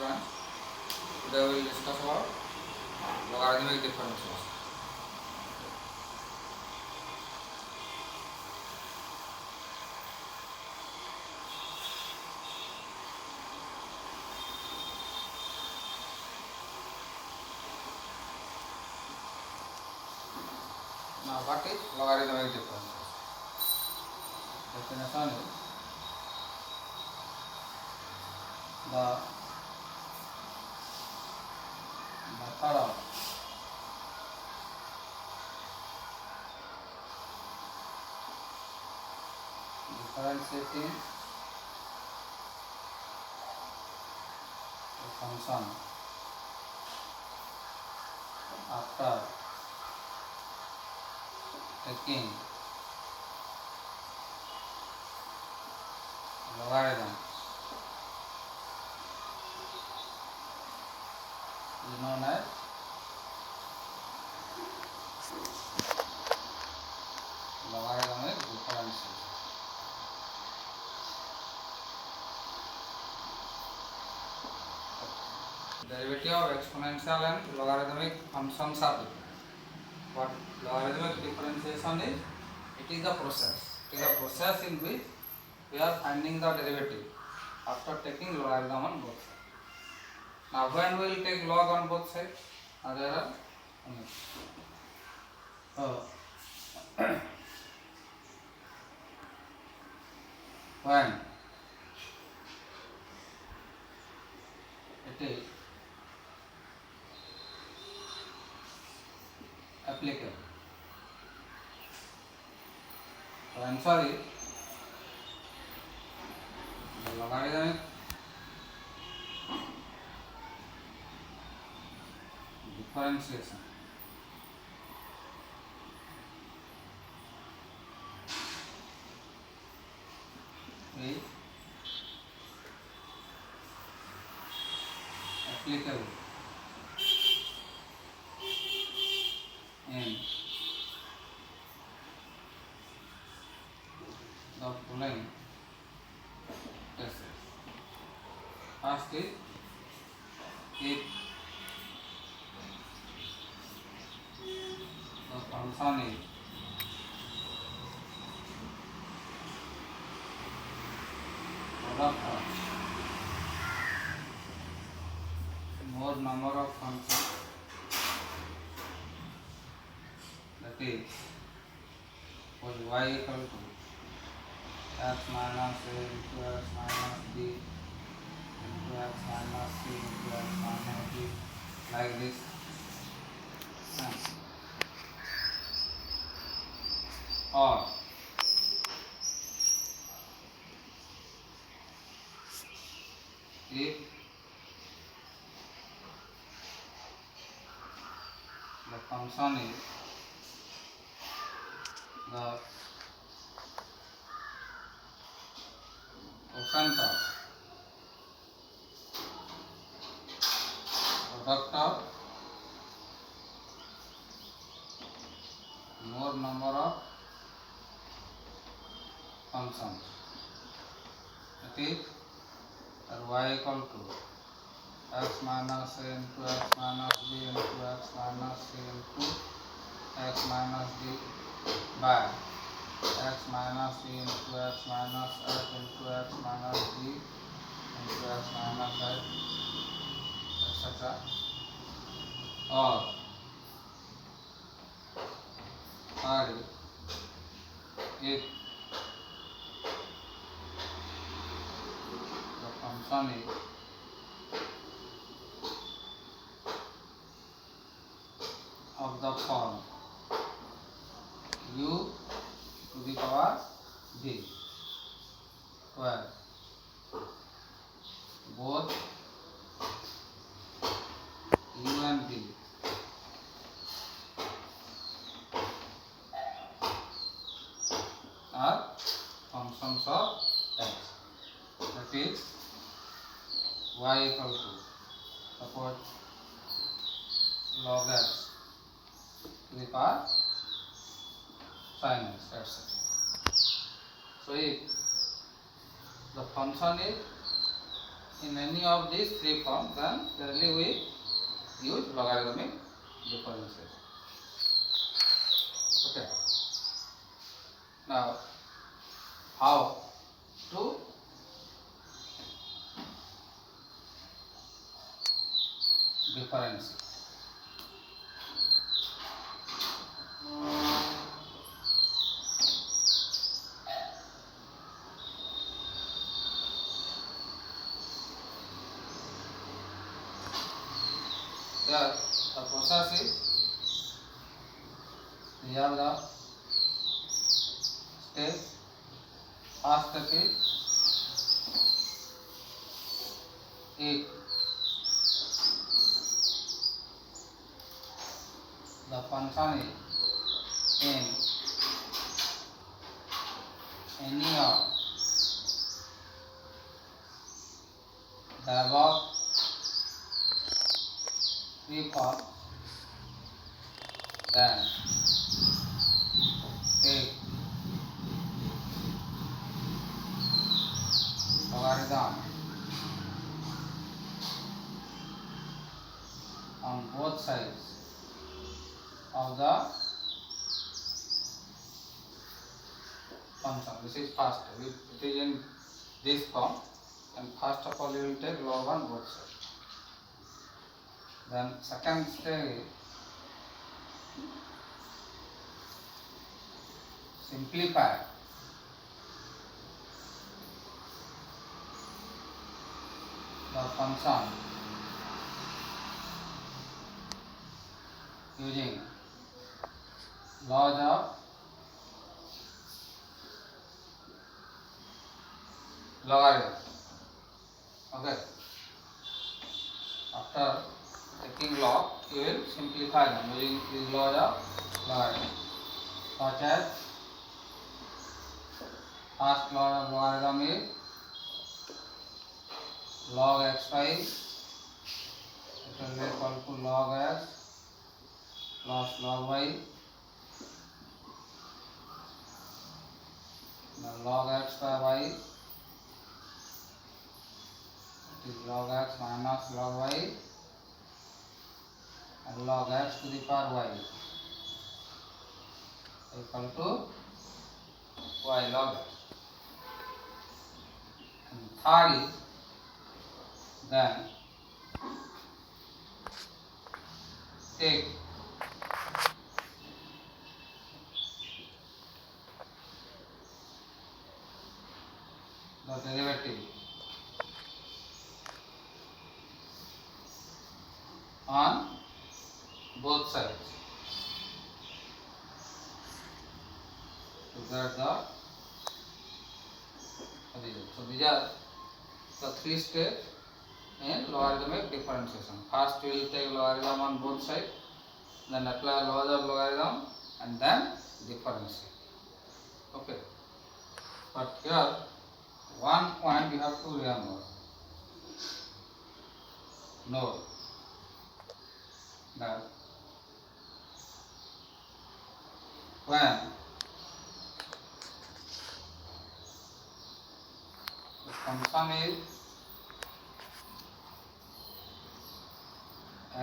students. Today we will discuss about logarithmic differences. Now, what is logarithmic differences? Definition is the method of differentiating a function after taking logarithm is known as logarithmic differentiation. Derivative of exponential and logarithmic functions are different. What logarithmic differentiation is? It is the process. It is a process in which we are finding the derivative after taking logarithm on both sides. Now, when we will take log on both sides? There are when it is applicable. So answer is the logarithmic differentiation is applicable in the following cases. First is if the function is product of more number of functions, that is suppose y equal to x minus a into x minus b into x minus c into x minus d, like this. Or if the function is the quotient of product of more number of functions, that is y equal to x minus a into x minus b into x minus c into x minus d by x minus c into x minus f into x minus d into x minus f, etc. Or if the function is of the form u to the power v, where both u and v are functions of x, that is y equal to suppose log x to the power sin x, etc. So if the function is in any of these three forms, then generally we use logarithmic differentiation. Okay. Now, how to differentiate? Here, the process is, we have the step. First step is, if the function is in any of the above three forms, then take logarithm on both sides of the function. This is first. It is in this form, and first of all you will take log on both sides. Then second step is simplify the function using laws of logarithm. Okay. After taking log, you will simplify them using these laws of logarithm, such as first law of logarithm is log xy, it will be equal to log x plus log y. Now log x by y, it is log x minus log y, and log x to the power y equal to y log x. And third is, then take the derivative on both sides to get the result. So these are the three steps in logarithmic differentiation. First we will take logarithm on both sides, then apply laws of logarithm, and then differentiate. Okay. But here one point you have to remember. Note that when the function is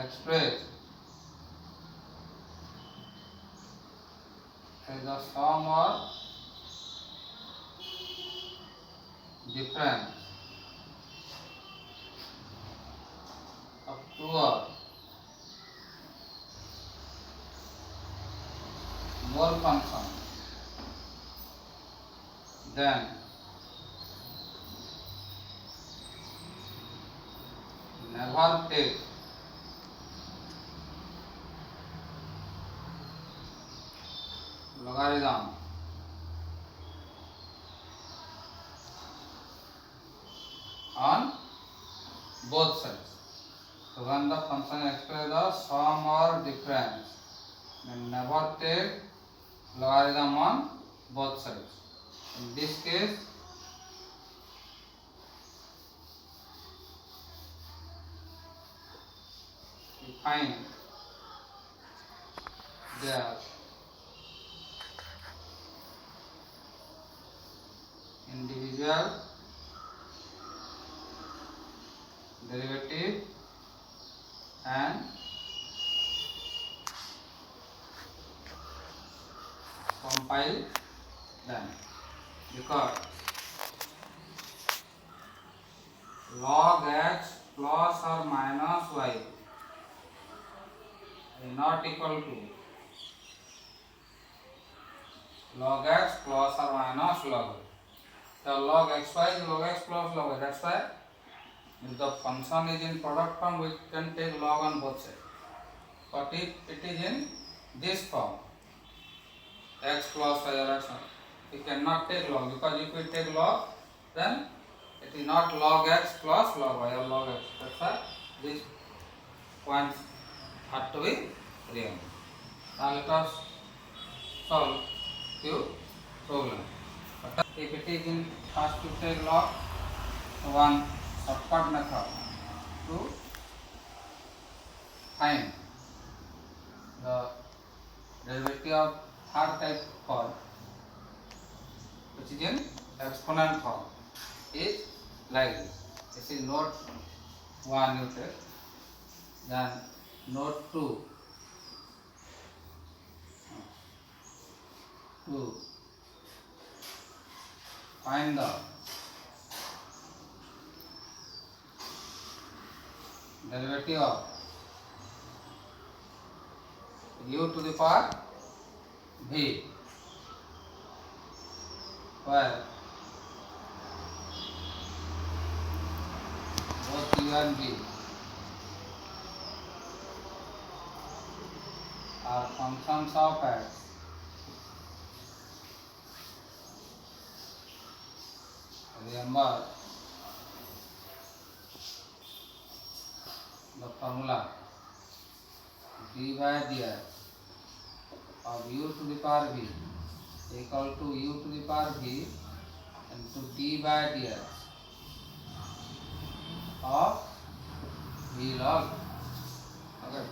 expressed as the sum or difference of two or more functions, then never take logarithm on both sides. So when the function expresses the sum or difference, then never take logarithm on both sides. In this case, we find that individual derivative and compile them, because log x plus or minus y is not equal to log x plus or minus log y. So log xy is log x plus log y. That's why if the function is in product form, we can take log on both sides. But if it is in this form, x plus y or x, we cannot take log, because if we take log, then it is not log x plus log y or log x. That's why these points have to be removed. Now let us solve few problems. But if it is in first to take log, one shortcut method to find the derivative of third type form, which is in exponent form, is like this. This is node 1 you take, then node 2, to find the derivative of u to the power v, where both u and v are functions of x. Remember the formula d by dx of u to the power v equal to u to the power v into d by dx of v log. Okay.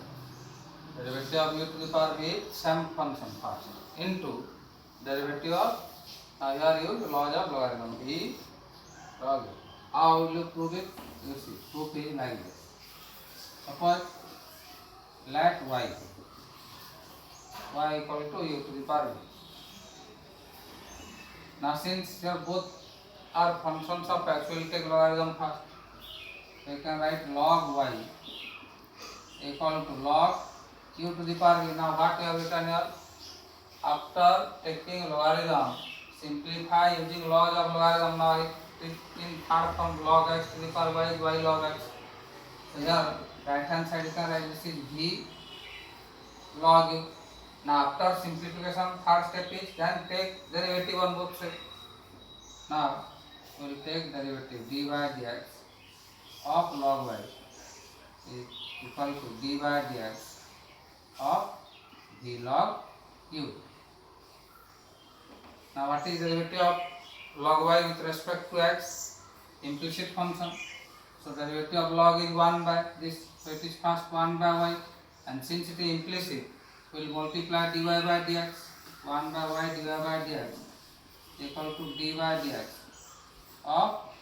Derivative of u to the power v, same function first, into derivative of, here use laws of logarithm, v log. How will you prove it? You see, proof is like this. Suppose let y equal to u to the power v. Now since here both are functions of x, we will take logarithm first. So you can write log y equal to log u to the power v. Now what we have written here? After taking logarithm, simplify using laws of logarithm. Now it is in third form, log x to the power y is y log x. So here right hand side you can write this is v log u. Now after simplification, third step is then take derivative on both sides. Now we will take derivative d by dx of log y is equal to d by dx of v log u. Now what is derivative of log y with respect to x? Implicit function. So derivative of log is 1 by this, so it is first 1 by y, and since it is implicit, we will multiply dy by dx, 1 by y dy by dx equal to d by dx of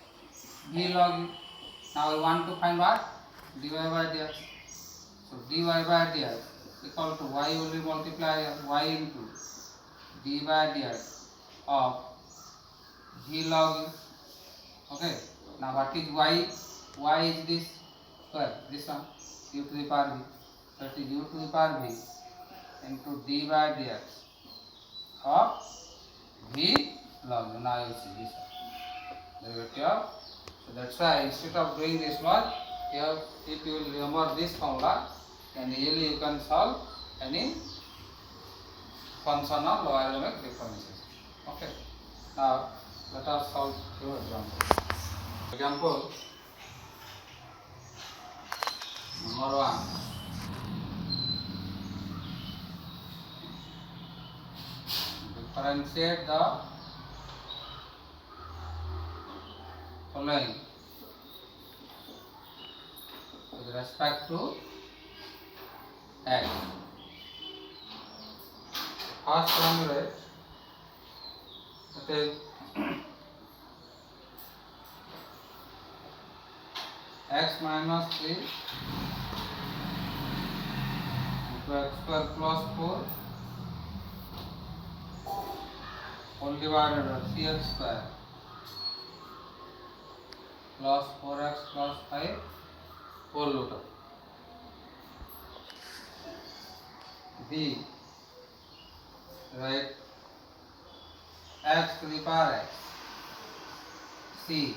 v log u. Now we want to find what? dy by dx. So dy by dx equal to y will be multiply y into d by dx of v log u. Okay. Now what is y? Y is this square, this one, u to the power v. So it is u to the power v into d by dx of v log u. Now you see this derivative. So that's why instead of doing this one, here if you will remember this formula, then easily you can solve any function of logarithmic differentiation. Okay. Now let us solve few examples. Example number 1. Differentiate the following with respect to x. First formula, that is x minus 3 into x square plus 4 whole divided by 3x square plus 4x plus 5 whole root of b, right, x to the power x, c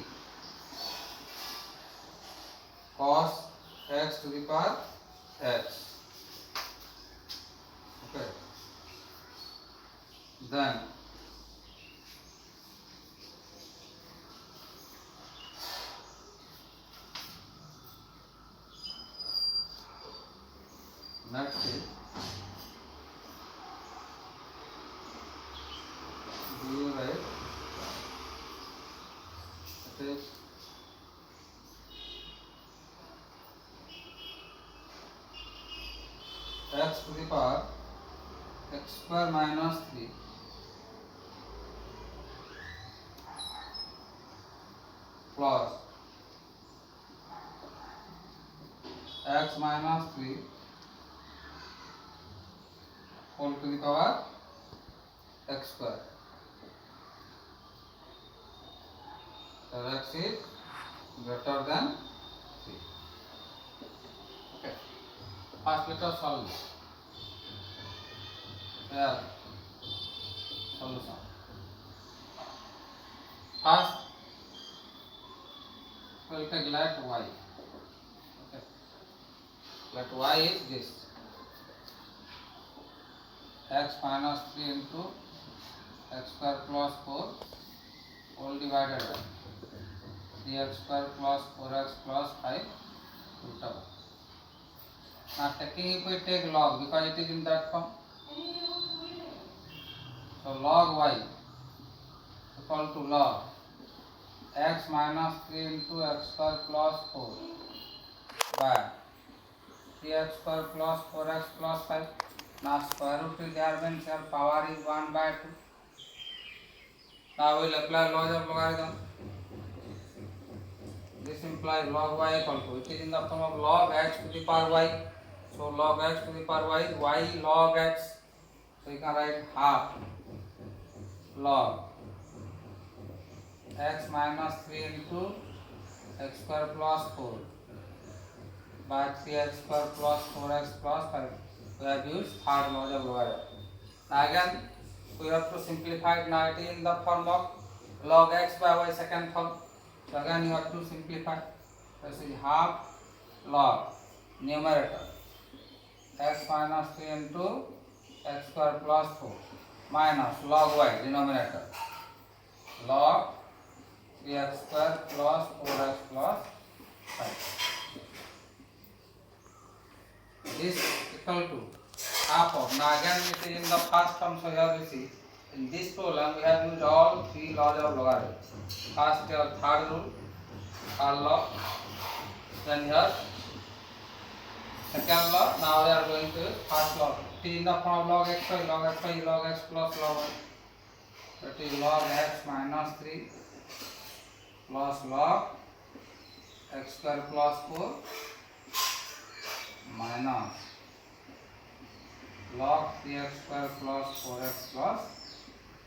cos x to the power x. Okay, then next is you write it is x to the power x square minus 3 plus x minus 3 whole to the power x square. So x is greater than 3. Okay. First let us solve this. Yeah. Solution. First, we will take let y. Okay. Let y is this. X minus 3 into x square plus 4 whole divided by 3x square plus 4x plus 5 root of. Now taking, if we take log, because it is in that form, so log y equal to log x minus 3 into x square plus 4 by 3x square plus 4x plus 5. Now square root is there means your power is 1 by 2. Now we will apply laws of logarithm. This implies log y equal to, it is in the form of log x to the power y. So log x to the power y is y log x. So you can write half log x minus 3 into x square plus 4 by 3x square plus 4x plus 5. We have used third law of logarithm. Now again we have to simplify it. Now it is in the form of log x by y second form. So again you have to simplify. This is half log numerator x minus 3 into x square plus 4 minus log y denominator log 3x square plus 4x plus 5. This equal to half of. Now again it is in the first term, so here we see in this problem we have used all three laws of logarithm. First your third rule, third law, then here second law. Now we are going to first law. It is in the form of log x by log x by log x plus log y. That is log x minus 3 plus log x square plus 4 minus log 3x square plus 4x plus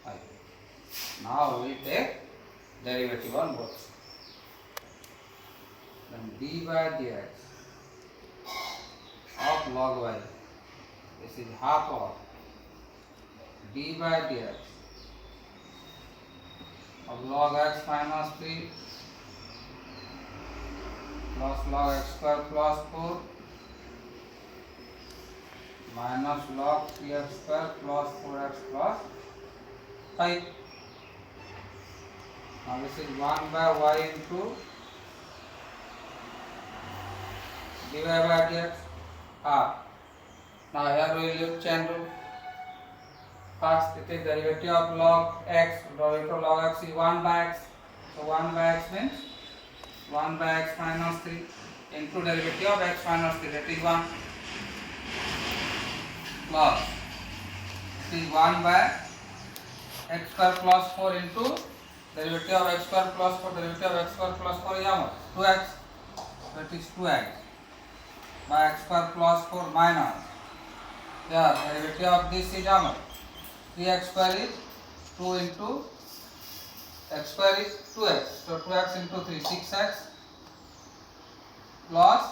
5. Now we take derivative on both. Then d by dx of log y, this is half of d by dx of log x minus 3 plus log x square plus 4 minus log 3x square plus 4x plus 5. Now this is 1 by y into dy by dx half. Now here we will use chain rule. First it is derivative of log x. Derivative of log x is 1 by x. So 1 by x means 1 by x minus 3 into derivative of x minus 3, that is 1 plus it is 1 by x square plus 4 into derivative of x square plus 4, derivative of x square plus 4 is how much? 2x so it is 2x by x square plus 4 minus, here derivative of this is how much? 3x square is 2 into x square is 2x, so 2x into 3, 6x plus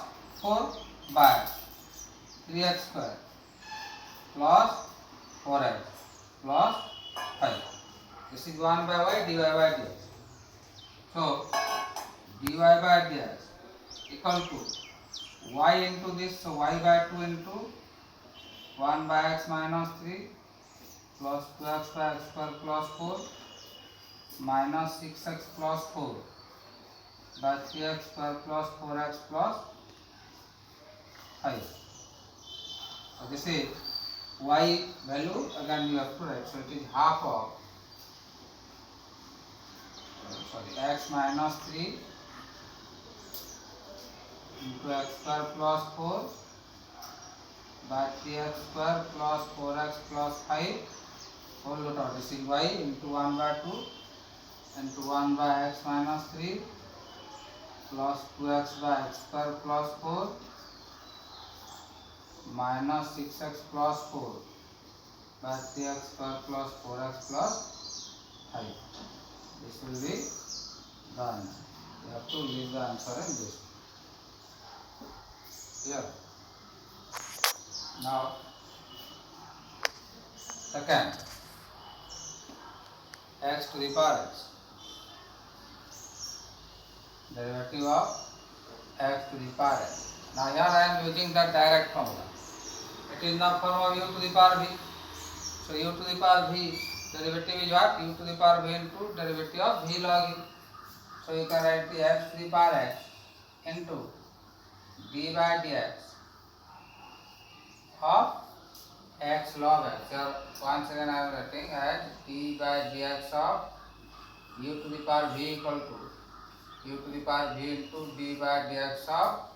4 by 3x square plus 4x plus 5. This is 1 by y dy by dx. So dy by dx equal to y into this, so y by 2 into 1 by x minus 3 plus 2x by x square plus 4 minus 6x plus 4 by 3x square plus 4x plus 5. So this is y value, again you have to write, so it is half of x minus 3 into x square plus 4 by 3x square plus 4x plus 5 whole lot. This is y into 1 by 2 into 1 by x minus 3 plus 2x by x square plus 4 minus 6x plus 4 by 3x square plus 4x plus 5. This will be the answer. You have to leave the answer in this. Here. Now, second, x to the power x. Derivative of x to the power x. Now here I am using the direct formula. It is the form of u to the power v. So u to the power v, derivative is what? U to the power v into derivative of v log u. So you can write the x to the power x into d by dx of x log x. Here once again I am writing as d by dx of u to the power v equal to u to the power v into d by dx of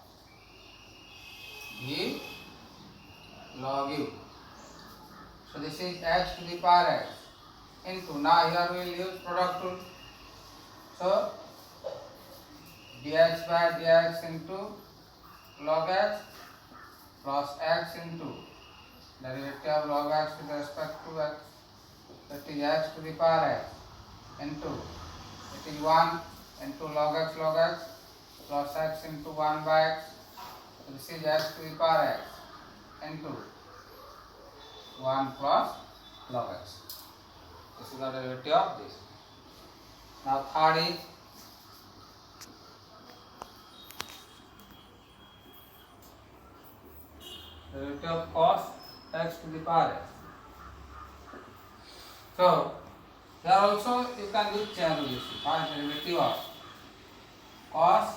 v log u. So this is x to the power x into, now here we will use product rule. So dx by dx into log x plus x into derivative of log x with respect to x, that is x to the power x into, it is 1 into log x plus x into 1 by x. So this is x to the power x into 1 plus log x. This is the derivative of this. Now third is derivative of cos x to the power x. So here also you can use chain rule. Find derivative of cos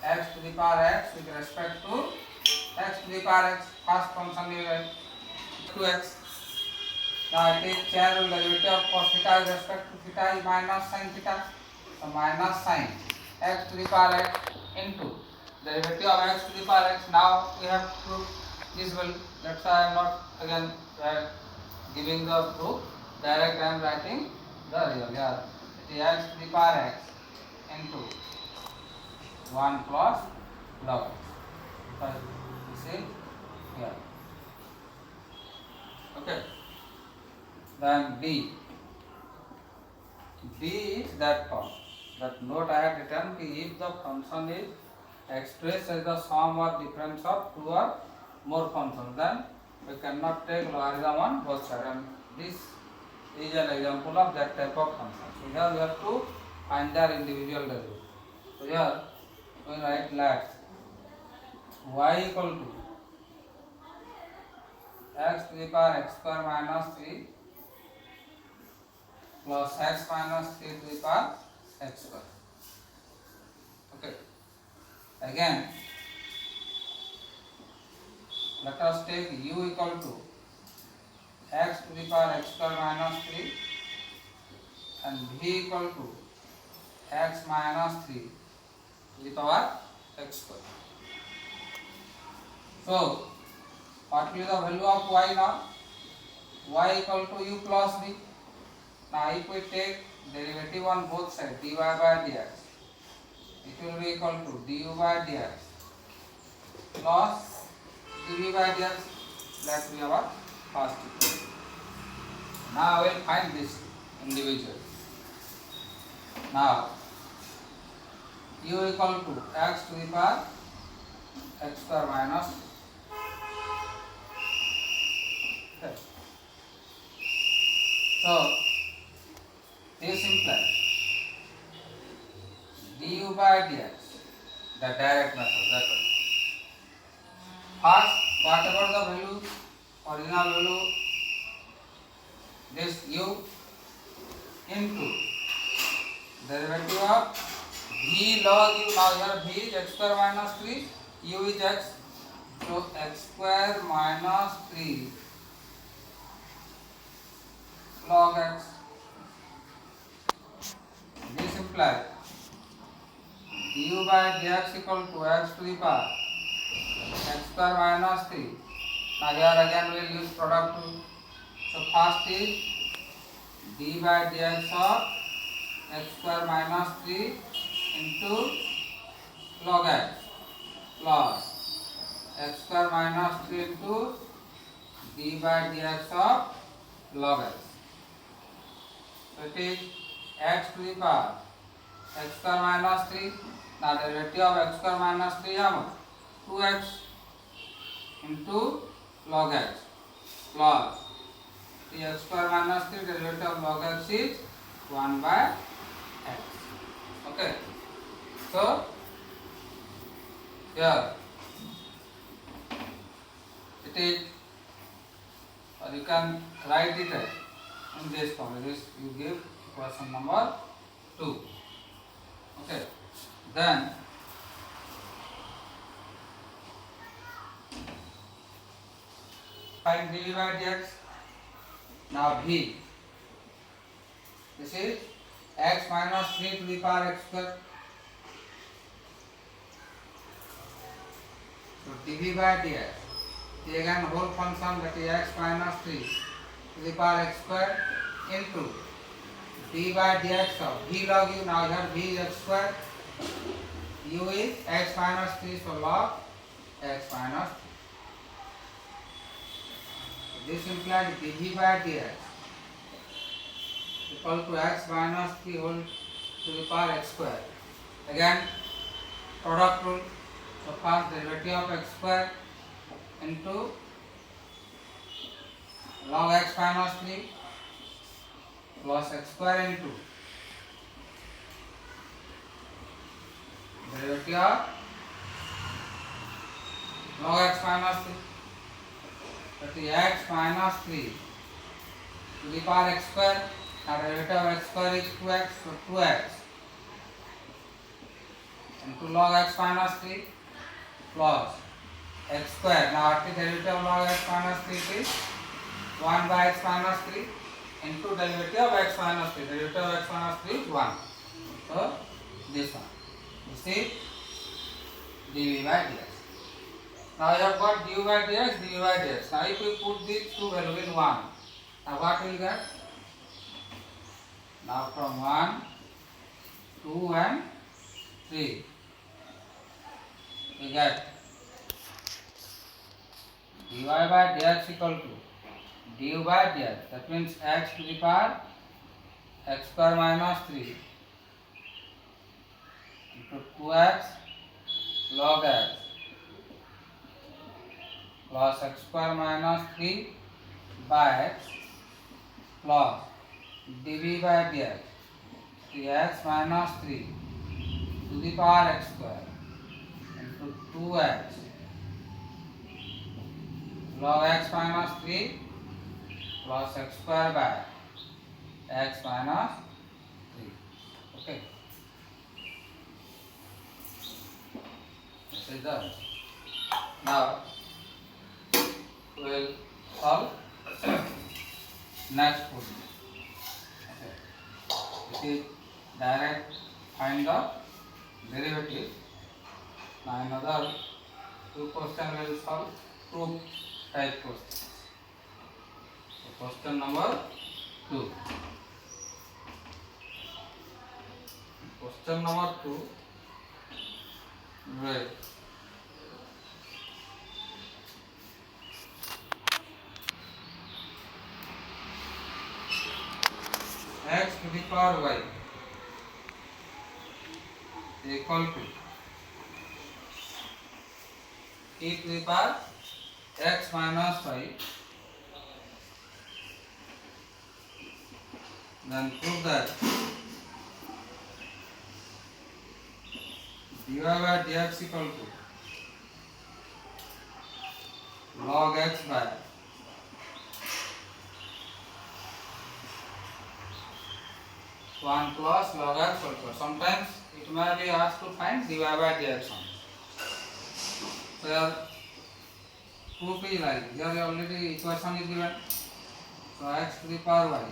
x to the power x with respect to x to the power x. First function you write 2x. Now I take chain rule, derivative of cos theta with respect to theta is minus sin theta. So minus sin x to the power x into derivative of x to the power x. Now we have proof this will, that's why I am not again giving the proof, direct I am writing the real. Here it is x to the power x into 1 plus log x. So this is here. Okay. Then d is that form. That note I have written, if the function is expressed as the sum or difference of two or more functions, then we cannot take logarithm on both sides, and this is an example of that type of function. So here we have to find their individual value. So here we write let y equal to x to the power x square minus 3 plus x minus 3 to the power x square. Okay. Again, let us take u equal to x to the power x square minus 3 and v equal to x minus 3 to the power x square. So, what will be the value of y now? Y equal to u plus v. Now if we take derivative on both sides, dy by dx, it will be equal to du by dx plus dv by dx. That will be our first equation. Now I will find this individual. Now u equal to x to the power x square minus. Okay. So this implies du by dx, the direct method. That is, first whatever the value, original value, this u into derivative of v log u. Now here v is x square minus 3, u is x, so x square minus 3 log x. This implies du by dx equal to x to the power x square minus 3. Now here again we will use product rule. So first is d by dx of x square minus 3 into log x plus x square minus 3 into d by dx of log x. So it is x to the power x square minus 3. Now derivative of x square minus 3 how much? 2x into log x plus the x square minus 3 derivative of log x is 1 by x. Okay. So here it is, or you can write it as in this form. This you give equation number 2. Okay. Then find dv by dx. Now v, this is x minus 3 to the power x square. So dv by dx, the again whole function, that is x minus 3 to the power x square into d by dx of v log u. Now here v is x square, u is x minus 3, so log x minus 3. This implies dv by dx equal to x minus 3 whole to the power x square. Again product rule. So first derivative of x square into log x minus 3 plus x square into derivative of log x minus 3, that is x minus 3 to the power x square. Now derivative of x square is 2x, so 2x into log x minus 3 plus x square. Now after derivative of log x minus 3 is 1 by x minus 3 into derivative of x minus 3. Derivative of x minus 3 is 1. So this one. You see dv by dx. Now I have got du by dx, dv by dx. Now if we put these two values in 1, now what will get? Now from 1, 2 and 3 we get dy by dx equal to du by dx, that means x to the power x square minus 3 into 2x log x plus x square minus 3 by x plus dv by dx, x minus 3 to the power x square into 2x log x minus 3 plus x square by x minus 3. Okay. This is done. Now we will solve next question. Okay. It is direct find the derivative. Now another two questions we will solve, proof type questions. So question number 2. Question number 2. Right. X to the power y equal to e to the power x minus y. Then prove that dy by dx equal to log x by 1 plus log x whole square. Sometimes it may be asked to find dy by dx only. So here proof is like here already equation is given. So x to the power y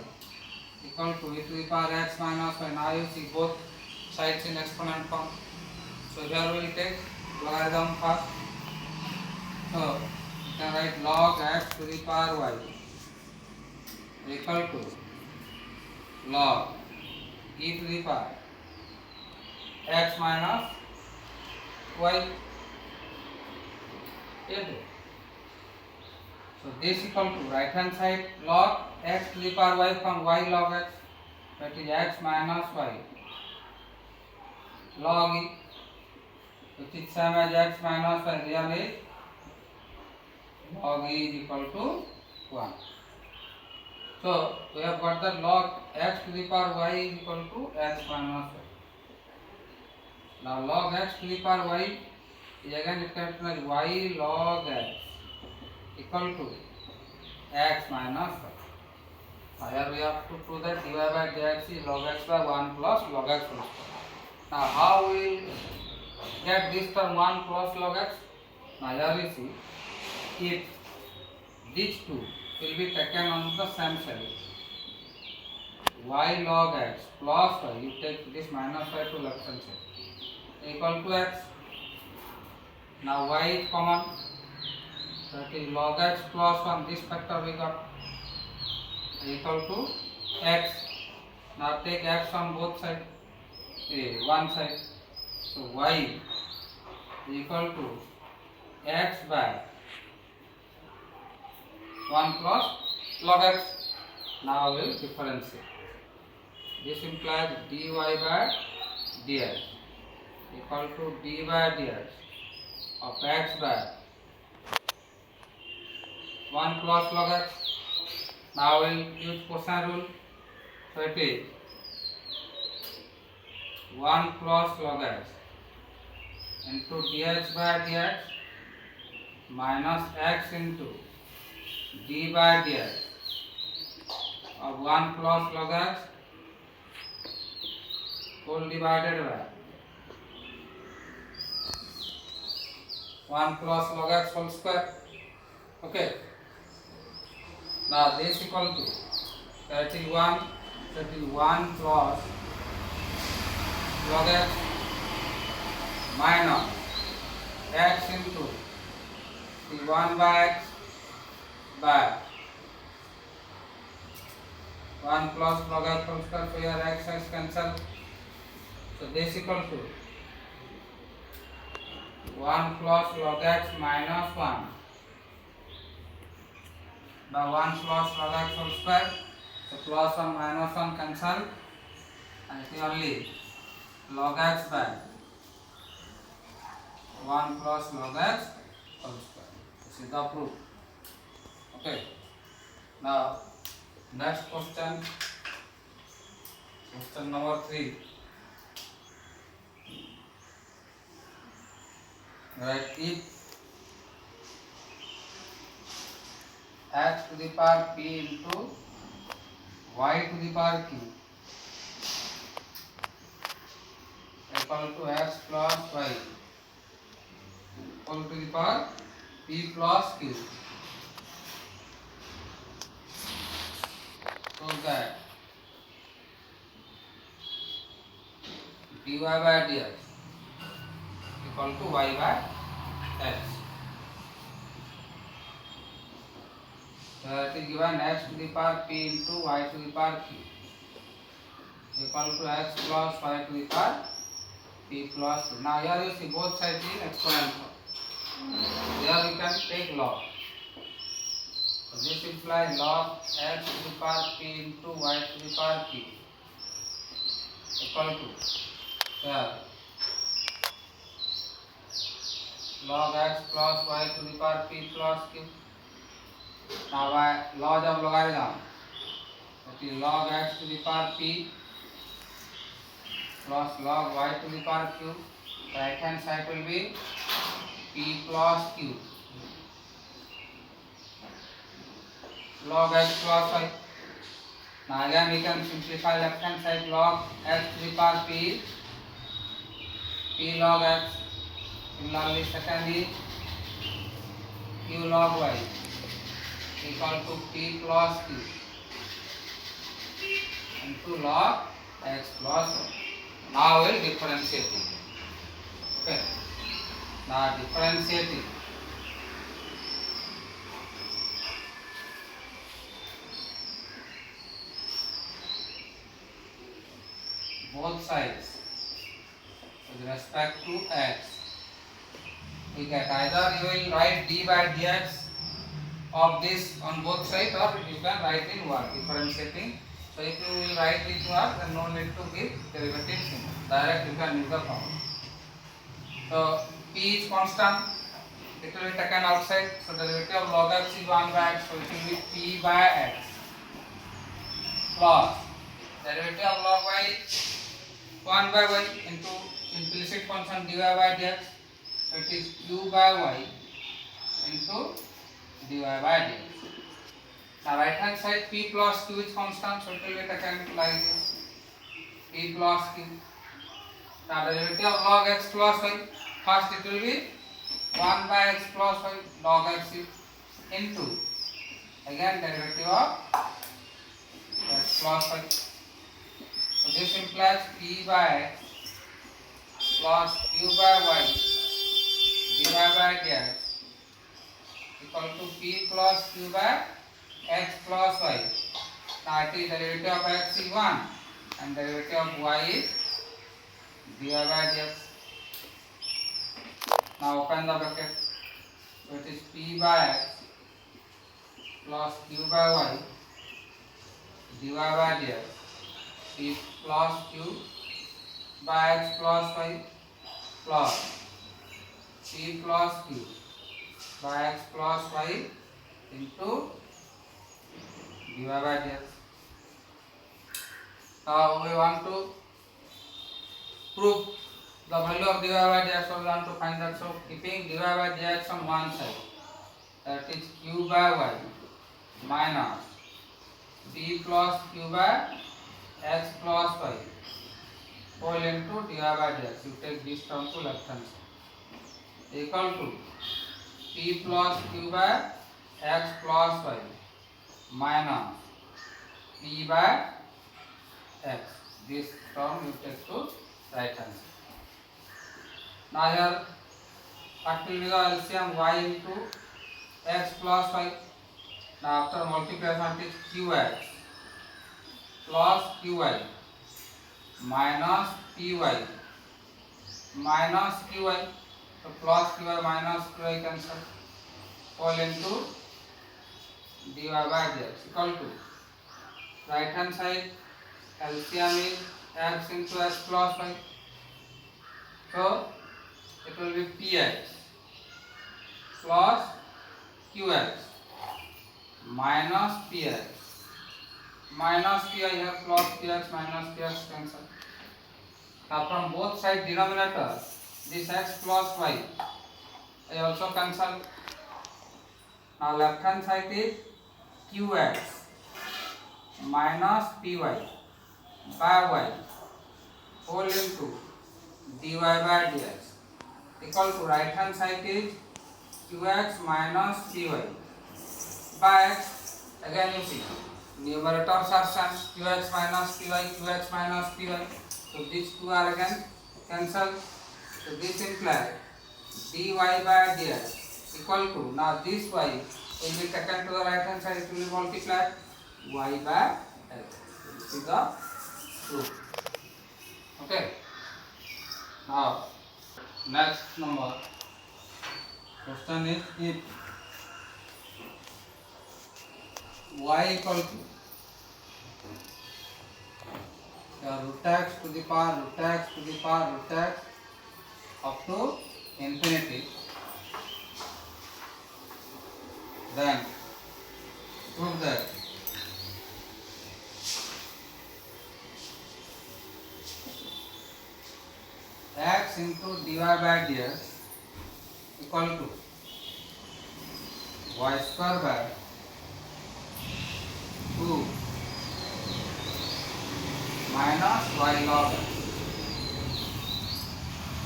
equal to e to the power x minus y. Now you see both sides in exponent form. So here we will take logarithm first. So you can write log x to the power y equal to log e to the power x minus y into. So this equal to right hand side log x to the power y from y log x, that is x minus y log e, which is same as x minus y. Real is log e is equal to 1. So we have got the log x to the power y is equal to x minus y. Now log x to the power y is again written as y log x equal to x minus y. Now here we have to prove that dy by dx is log x by 1 plus log x whole square. Now how we will get this term 1 plus log x? Now here we see if these two will be taken on the same side, y log x plus y, you take this minus y to left hand side, equal to x. Now y is common, that is log x plus 1, this factor we got, equal to x. Now take x on both sides, one side, so y equal to x by 1 plus log x. Now we will differentiate. This implies dy by dx equal to d by dx of x by 1 plus log x. Now we will use cosine rule. So it is 1 plus log x into dx by dx minus x into d by dx of 1 plus log x whole divided by 1 plus log x whole square. Okay. Now this equal to 31 plus log x minus x into the 1 by x by 1 plus log x whole square. So here x cancel. So this equal to 1 plus log x minus 1 by 1 plus log x whole square. So plus 1 minus 1 cancel, and it is only log x by 1 plus log x whole square. This is the proof. Okay. Now next question number 3. Right, if x to the power p into y to the power q equal to x plus y equal to the power p plus q, so that dy by dx equal to y by x. So it is given x to the power p into y to the power q equal to x plus y to the power p plus 2. Now here you see both sides is exponential. Here we can take log. So this implies log x to the power p into y to the power p equal to here log x plus y to the power p plus q. Now y log जब लगाएगा तो log x to the power p plus log y to the power q. Right hand side will be p plus q. Log x plus y. Now again we can simplify left hand side log x to the power p log x. Similarly second is q log y equal to p plus q into log x plus y. Now we will differentiate it. Okay. Now differentiate it. Both sides with respect to x. We get either you will write d by dx of this on both sides, or you can write in word differentiating. So if you will write it word, then no need to give derivative symbol. Direct you can use the formula. So p is constant, it will be taken outside. So derivative of log x is 1 by x, so it will be p by x plus derivative of log y 1 by y into implicit function dy by dx. So it is q by y into dy by dx. Now right hand side p plus q is constant, so it will be taken like this p plus q. Now derivative of log x plus y, first it will be 1 by x plus y log x into again derivative of x plus y. So this implies p by x plus q by y dy by dx equal to p plus q by x plus y. Now it is derivative of x is 1 and derivative of y is dy by dx. Now open the bracket. So it is p by x plus q by y dy by dx. P plus q by x plus y plus p plus q by x plus y into dy by dx. Now we want to prove the value of dy by dx, so we want to find that. So keeping dy by dx on one side, that is q by y minus p plus q by x plus y whole into dy by dx. You take this term to left hand side equal to p plus q by x plus y minus p by x. This term you take to right hand side. Now here what will be the LCM y into x plus y. Now after multiplication it is qx plus qy minus py minus qy. So plus qy minus qy cancel whole into dy by dx equal to right hand side LCM is x into x plus y. So it will be px plus qx minus px minus pi here plus px minus px cancel. Now from both side denominator this x plus y I also cancel. Now left hand side is qx minus py by y whole into dy by dx equal to right hand side is qx minus py by x. Again you see numerators are same, qx minus py, qx minus py. So these two are again cancelled. So this implies dy by dx equal to, now this y will be taken to the right hand side, it will be multiplied y by x. This is the proof. Okay. Now, next number question is if y equal to root x to the power root x to the power root x up to infinity, then prove that x into dy by dx equal to y square by 2 minus y log x.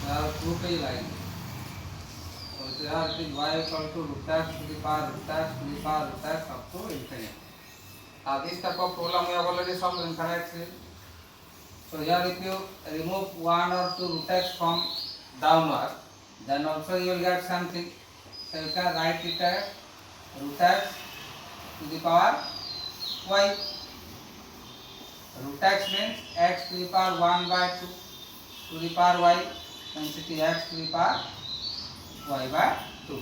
There are two lines. So here it is y equal to root x to the power root x to the power root x up to infinity. Now this type of problem we have already solved infinitely. So here if you remove 1 or 2 root x from downward, then also you will get something. So you can write it as root x to the power y. Root x means x to the power 1 by 2 to the power y, hence it is x to the power y by 2.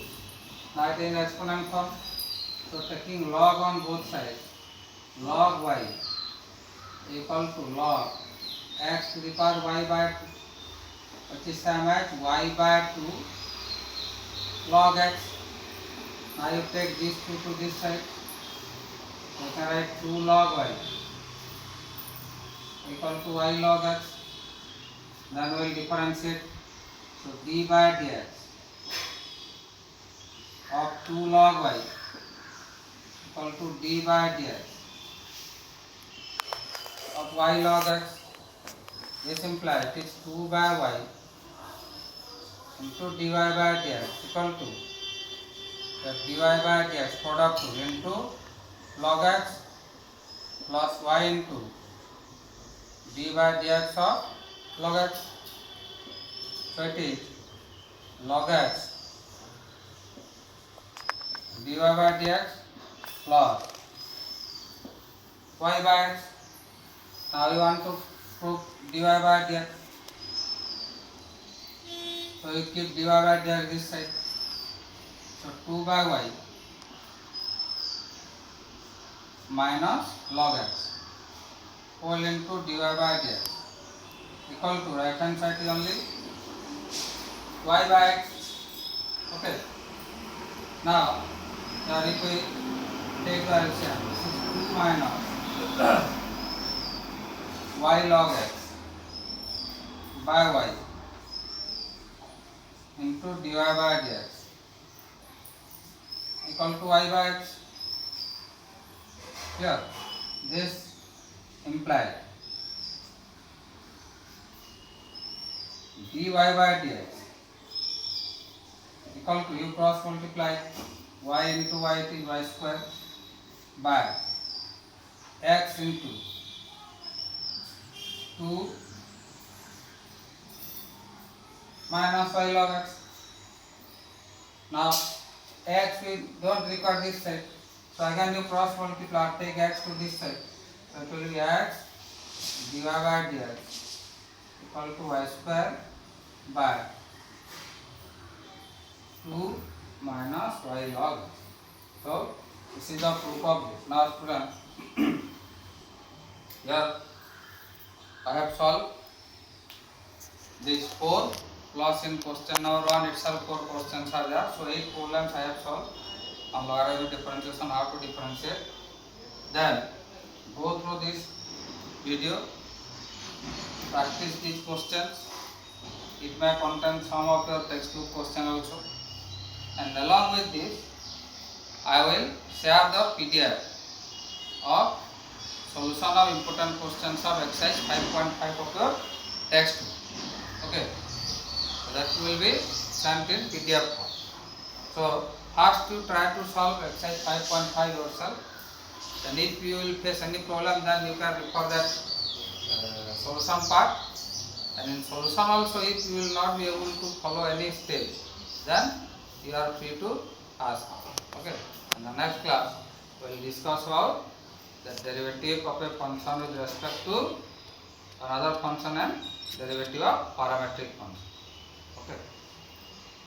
Now it is in exponent form. So taking log on both sides, log y equal to log x to the power y by 2, which is same as y by 2 log x. Now you take these two to this side, so you can write 2 log y equal to y log x. Then we will differentiate. So d by dx of 2 log y equal to d by dx of y log x. This implies it is 2 by y into dy by dx equal to the dy by dx product into log x plus y into d by dx of log x. So it is log x dy by dx plus y by x. Now you want to prove dy by dx. So you keep dy by dx this side. So 2 by y minus log x whole into dy by dx equal to right hand side is only y by x. Okay. Now if we take the LCM, this is 2 minus y log x by y into dy by dx equal to y by x. Here, this implies dy by dx equal to, you cross multiply y into y, it is y square by x into 2 minus y log x. Now x we don't record this side, so again you cross multiply, take x to this side, so it will be x dy by dx equal to y square by 2 minus y log x. So this is the proof of this. Now students, here I have solved these 4 plus in question number 1 itself 4 questions are there. So 8 problems I have solved on logarithm differentiation, how to differentiate. Then go through this video, practice these questions. It may contain some of your textbook question also. And along with this, I will share the PDF of solution of important questions of exercise 5.5 of your textbook. Okay, so that will be sent in PDF form. So first you try to solve exercise 5.5 yourself. And if you will face any problem, then you can refer that solution part. And in solution also, if you will not be able to follow any step, then you are free to ask. Okay. In the next class, we will discuss about the derivative of a function with respect to another function and derivative of parametric function.